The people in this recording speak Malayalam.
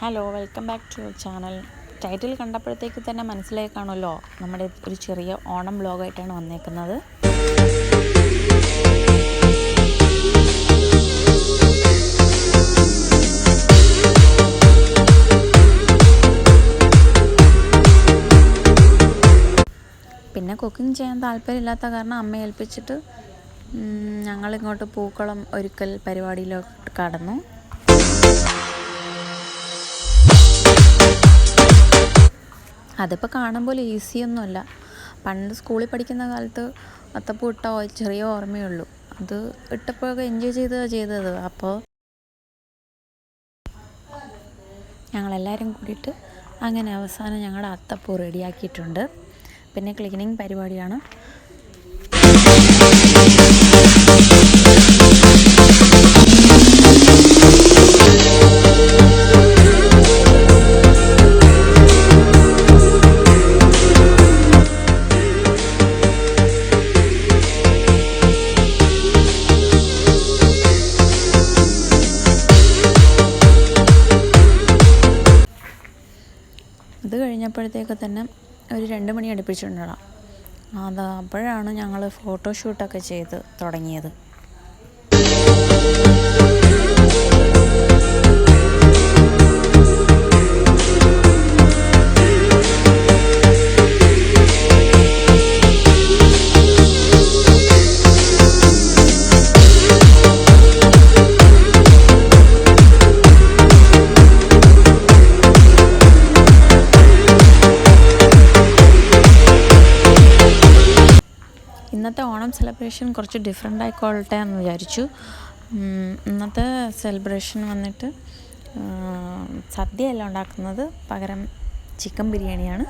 Hello, welcome back to your channel. Title കണ്ടപ്പോഴത്തേക്ക് തന്നെ മനസ്സിലായി കാണുമല്ലോ, നമ്മുടെ ഒരു ചെറിയ ഓണം വ്ലോഗായിട്ടാണ് വന്നേക്കുന്നത്. പിന്നെ കുക്കിംഗ് ചെയ്യാൻ താല്പര്യമില്ലാത്ത കാരണം അമ്മയെ ഏൽപ്പിച്ചിട്ട് ഞങ്ങളിങ്ങോട്ട് പൂക്കളം ഒരുക്കൽ പരിപാടിയിലോട്ട് കടന്നു. അതിപ്പോൾ കാണുമ്പോൾ ഈസിയൊന്നുമല്ല. പണ്ട് സ്കൂളിൽ പഠിക്കുന്ന കാലത്ത് അത്തപ്പൂ ഇട്ട ചെറിയ ഓർമ്മയുള്ളൂ. അത് ഇട്ടപ്പോഴൊക്കെ എൻജോയ് ചെയ്തത്. അപ്പോൾ ഞങ്ങളെല്ലാവരും കൂടിയിട്ട് അങ്ങനെ അവസാനം ഞങ്ങളുടെ അത്തപ്പൂ റെഡിയാക്കിയിട്ടുണ്ട്. പിന്നെ ക്ലീനിങ് പരിപാടിയാണ്. അത് കഴിഞ്ഞപ്പോഴത്തേക്ക് തന്നെ ഒരു 2 മണി അടുപ്പിച്ചിട്ടുണ്ടാകാം. അപ്പോഴാണ് ഞങ്ങൾ ഫോട്ടോഷൂട്ടൊക്കെ ചെയ്ത് തുടങ്ങിയത്. ഇന്നത്തെ ഓണം സെലിബ്രേഷൻ കുറച്ച് ഡിഫറെൻ്റ് ആയിക്കോട്ടെ എന്ന് വിചാരിച്ചു. ഇന്നത്തെ സെലിബ്രേഷൻ വന്നിട്ട് സദ്യയല്ല ഉണ്ടാക്കുന്നത്, പകരം ചിക്കൻ ബിരിയാണിയാണ്.